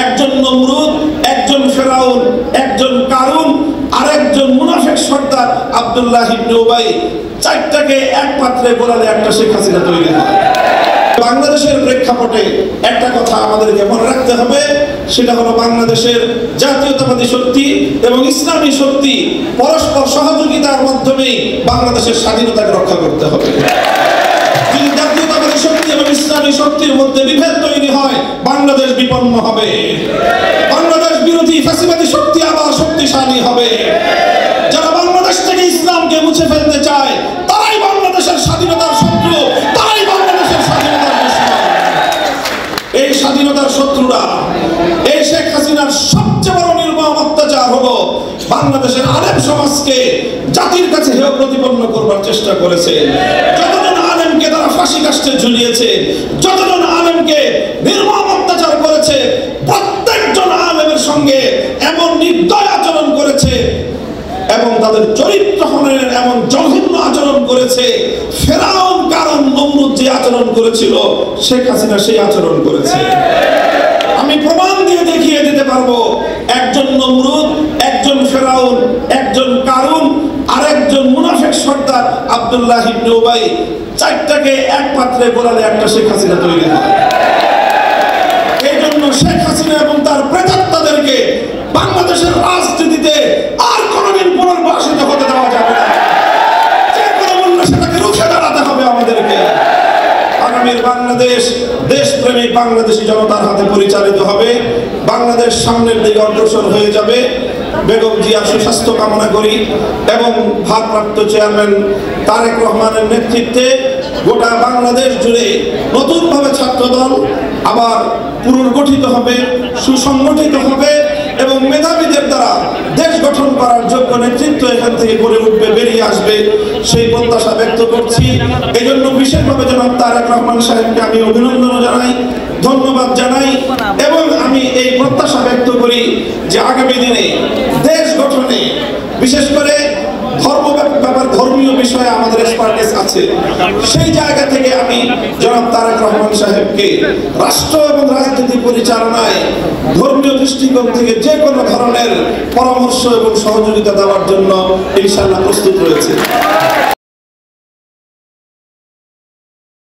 একজন নমরুদ, একজন ফেরাউন, একজন কারুন, আরেকজন মুনাফিক সর্দার আব্দুল্লাহ ইবনে উবাই, চারটাকে এক পাত্রে গোলালে একটা শেখ হাসিনা তৈরি হয়। বাংলাদেশের প্রেক্ষাপটে একটা কথা আমাদেরকে মনে রাখতে হবে, সেটা হলো বাংলাদেশের জাতীয়তাবাদী শক্তি এবং ইসলামী শক্তি পরস্পর সহযোগিতার মাধ্যমে বাংলাদেশের স্বাধীনতাকে রক্ষা করতে হবে। যদি জাতীয়তাবাদী শক্তি এবং ইসলামী শক্তির মধ্যে বিভেদ তৈরি হয়, বাংলাদেশ বিপন্ন হবে। বাংলাদেশ বিরোধী ফ্যাসিবাদী শক্তি আবার শক্তিশালী হবে। যারা বাংলাদেশ থেকে ইসলামকে মুছে ফেলতে চায়, তারাই বাংলাদেশের স্বাধীনতার শত্রু, তারাই বাংলাদেশের স্বাধীনতার দুশমন। এই স্বাধীনতার শত্রুরা, এই শেখ হাসিনার সবচেয়ে বড় নির্মম অত্যাচার হলো বাংলাদেশের আলেম সমাজকে জাতির কাছে হেয় প্রতিপন্ন করবার চেষ্টা করেছে। যতজন আলেমকে তারা ফাঁসি কাষ্ঠে ঝুলিয়েছে, যতজন আলেমকে নির্মম অত্যাচার করেছে, প্রত্যেকজন আলেমের সঙ্গে এমন নির্দয় আচরণ করেছে এবং তাদের চরিত্র হননের এমন জঘন্য আচরণ করেছে। ফেরাউন, কারুন, নমরুদ যে আচরণ করেছিল, শেখ হাসিনা সেই আচরণ করেছে। আমি প্রমাণ দিয়ে দেখিয়ে দিতে পারবো, একজন নমরুদ, একজন ফেরাউন, একজন কারুন, আরেকজন মুনাফিক সর্দার আব্দুল্লাহ ইবনে উবাই, চারটাকে এক পাত্রে গোলালে একটা শেখ হাসিনা তৈরি হয়। এই জন্য শেখ হাসিনা এবং তার প্রেতাত্মাদেরকে বাংলাদেশের রাজনীতিতে আর কোনোদিন পুনর্বাসিত হতে দেওয়া যাবে না। যে কোনো মূল্যে সেটাকে রুখে দাঁড়াতে হবে আমাদেরকে। আগামীর বাংলাদেশ দেশপ্রেমিক বাংলাদেশী জনতার হাতে পরিচালিত হবে। বাংলাদেশ সামনের দিকে অগ্রসর হয়ে যাবে। বেগম জিয়ার সুস্বাস্থ্য কামনা করি এবং ভারপ্রাপ্ত চেয়ারম্যান তারেক রহমানের নেতৃত্বে গোটা বাংলাদেশ জুড়ে নতুনভাবে ছাত্রদল আবার পুনর্গঠিত হবে, সুসংগঠিত হবে এবং মেধাবীদের দ্বারা দেশ গঠন করার যোগ্য নেতৃত্ব এখান থেকে গড়ে উঠবে, বেরিয়ে আসবে, সেই প্রত্যাশা ব্যক্ত করছি। এই জন্য বিশেষভাবে জনাব তারেক রহমান সাহেবকে আমি অভিনন্দন জানাই, ধন্যবাদ জানাই এবং আমি এই প্রত্যাশা ব্যক্ত করি যে আগামী দিনে দেশ গঠনে বিশেষ করে ধর্মীয় বিষয়ে আমাদের এক্সপার্টিস আছে। সেই জায়গা থেকে আমি জনাব তারেক রহমান সাহেবকে রাষ্ট্র এবং রাজনীতি পরিচালনায় ধর্মীয় দৃষ্টিকোণ থেকে যে কোনো ধরনের পরামর্শ এবং সহযোগিতা দেওয়ার জন্য ইনশাআল্লাহ প্রস্তুত রয়েছে।